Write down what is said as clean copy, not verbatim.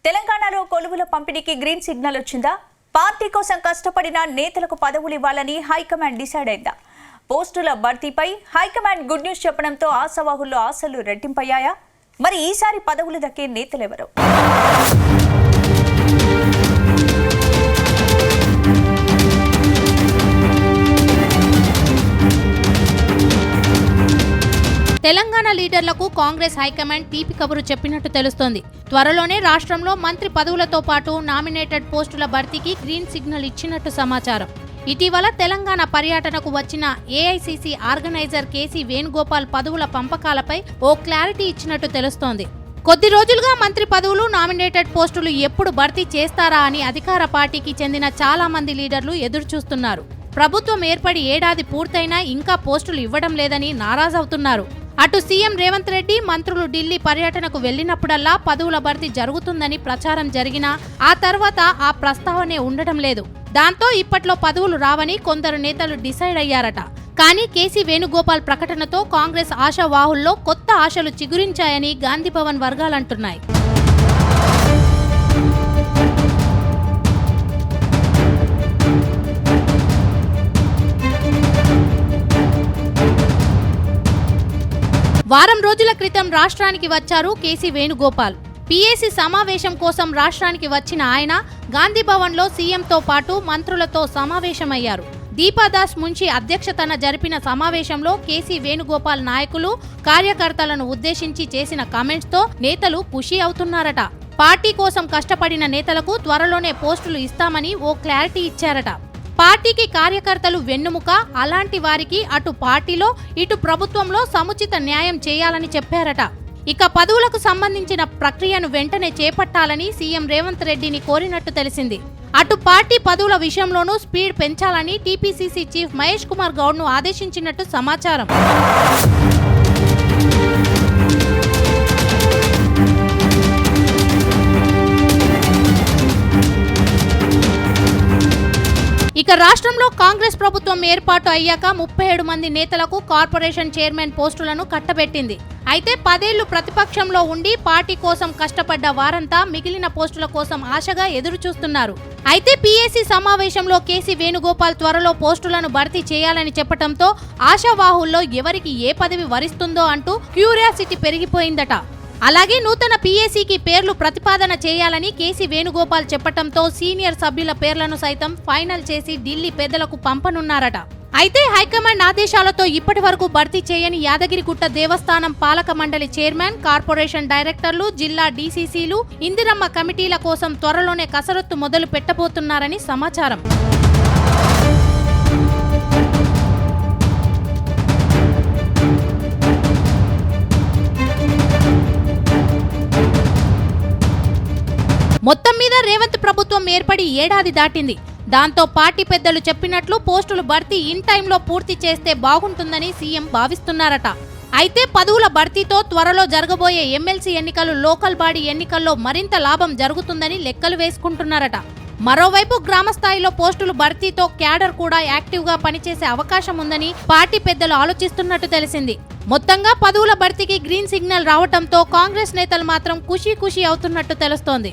తెలంగాణలో కొలువుల పంపిణీకి green signal వచ్చిందా? పార్టీ కోసం కష్టపడిన నేతలకు పదవులు ఇవ్వాలని హైకమాండ్ డిసైడ్ అయిందా? పోస్టుల భర్తీపై హైకమాండ్ గుడ్ న్యూస్ చెప్పడంతో ఆశావాహుల్లో ఆశలు రెట్టింపయ్యాయా? మరి ఈసారి పదవులు దక్కే నేతలెవరు? తెలంగాణ లీడర్లకు కాంగ్రెస్ హైకమాండ్ తీపి కబురు చెప్పినట్టు తెలుస్తోంది. త్వరలోనే రాష్ట్రంలో మంత్రి పదవులతో పాటు నామినేటెడ్ పోస్టుల భర్తీకి గ్రీన్ సిగ్నల్ ఇచ్చినట్టు సమాచారం. ఇటీవల తెలంగాణ పర్యటనకు వచ్చిన ఏఐసీసీ ఆర్గనైజర్ కేసీ వేణుగోపాల్ పదవుల పంపకాలపై ఓ క్లారిటీ ఇచ్చినట్టు తెలుస్తోంది. కొద్ది రోజులుగా మంత్రి పదవులు, నామినేటెడ్ పోస్టులు ఎప్పుడు భర్తీ చేస్తారా అని అధికార పార్టీకి చెందిన చాలా మంది లీడర్లు ఎదురుచూస్తున్నారు. ప్రభుత్వం ఏర్పడి ఏడాది పూర్తయినా ఇంకా పోస్టులు ఇవ్వడం లేదని నారాజవుతున్నారు. అటు సీఎం రేవంత్ రెడ్డి మంత్రులు ఢిల్లీ పర్యటనకు వెళ్లినప్పుడల్లా పదవుల భర్తీ జరుగుతుందని ప్రచారం జరిగినా ఆ తర్వాత ఆ ప్రస్తావనే ఉండడం లేదు. దాంతో ఇప్పట్లో పదవులు రావని కొందరు నేతలు డిసైడ్ అయ్యారట. కానీ కేసీ వేణుగోపాల్ ప్రకటనతో కాంగ్రెస్ ఆశావాహుల్లో కొత్త ఆశలు చిగురించాయని గాంధీభవన్ వర్గాలంటున్నాయి. వారం రోజుల క్రితం రాష్ట్రానికి వచ్చారు కేసీ వేణుగోపాల్. పీఏసీ సమావేశం కోసం రాష్ట్రానికి వచ్చిన ఆయన గాంధీభవన్లో సీఎంతో పాటు మంత్రులతో సమావేశమయ్యారు. దీపాదాస్ మున్షి అధ్యక్షతన జరిపిన సమావేశంలో కేసీ వేణుగోపాల్ నాయకులు, కార్యకర్తలను ఉద్దేశించి చేసిన కామెంట్స్తో నేతలు ఖుషీ అవుతున్నారట. పార్టీ కోసం కష్టపడిన నేతలకు త్వరలోనే పోస్టులు ఇస్తామని ఓ క్లారిటీ ఇచ్చారట. పార్టీకి కార్యకర్తలు వెన్నుముక, అలాంటి వారికి అటు పార్టీలో ఇటు ప్రభుత్వంలో సముచిత న్యాయం చేయాలని చెప్పారట. ఇక పదవులకు సంబంధించిన ప్రక్రియను వెంటనే చేపట్టాలని సీఎం రేవంత్ రెడ్డిని కోరినట్టు తెలిసింది. అటు పార్టీ పదవుల విషయంలోనూ స్పీడ్ పెంచాలని టీపీసీసీ చీఫ్ మహేష్ కుమార్ గౌడ్ను ఆదేశించినట్టు సమాచారం. ఇక రాష్ట్రంలో కాంగ్రెస్ ప్రభుత్వం ఏర్పాటు అయ్యాక 37 మంది నేతలకు కార్పొరేషన్ చైర్మన్ పోస్టులను కట్టబెట్టింది. అయితే 10 ఏళ్లు ప్రతిపక్షంలో ఉండి పార్టీ కోసం కష్టపడ్డ వారంతా మిగిలిన పోస్టుల కోసం ఆశగా ఎదురుచూస్తున్నారు. అయితే పీఏసీ సమావేశంలో కేసీ వేణుగోపాల్ త్వరలో పోస్టులను భర్తీ చేయాలని చెప్పడంతో ఆశావాహుల్లో ఎవరికి ఏ పదవి వరిస్తుందో అంటూ క్యూరియాసిటీ పెరిగిపోయిందట. అలాగే నూతన పీఏసీకి పేర్లు ప్రతిపాదన చేయాలని కేసీ వేణుగోపాల్ చెప్పడంతో సీనియర్ సభ్యుల పేర్లను సైతం ఫైనల్ చేసి ఢిల్లీ పెద్దలకు పంపనున్నారట. అయితే హైకమాండ్ ఆదేశాలతో ఇప్పటి వరకు భర్తీ చేయని యాదగిరిగుట్ట దేవస్థానం పాలక మండలి చైర్మన్, కార్పొరేషన్ డైరెక్టర్లు, జిల్లా డీసీసీలు, ఇందిరమ్మ కమిటీల కోసం త్వరలోనే కసరత్తు మొదలు పెట్టబోతున్నారని సమాచారం. మొత్తం మీద రేవంత్ ప్రభుత్వం ఏర్పడి ఏడాది దాటింది. దాంతో పార్టీ పెద్దలు చెప్పినట్లు పోస్టులు భర్తీ ఇన్ టైంలో పూర్తి చేస్తే బాగుంటుందని సీఎం భావిస్తున్నారట. అయితే పదవుల భర్తీతో త్వరలో జరగబోయే ఎమ్మెల్సీ ఎన్నికలు, లోకల్ బాడీ ఎన్నికల్లో మరింత లాభం జరుగుతుందని లెక్కలు వేసుకుంటున్నారట. మరోవైపు గ్రామ స్థాయిలో పోస్టులు భర్తీతో క్యాడర్ కూడా యాక్టివ్గా పనిచేసే అవకాశం ఉందని పార్టీ పెద్దలు ఆలోచిస్తున్నట్టు తెలిసింది. మొత్తంగా పదవుల భర్తీకి గ్రీన్ సిగ్నల్ రావడంతో కాంగ్రెస్ నేతలు మాత్రం ఖుషీ అవుతున్నట్టు తెలుస్తోంది.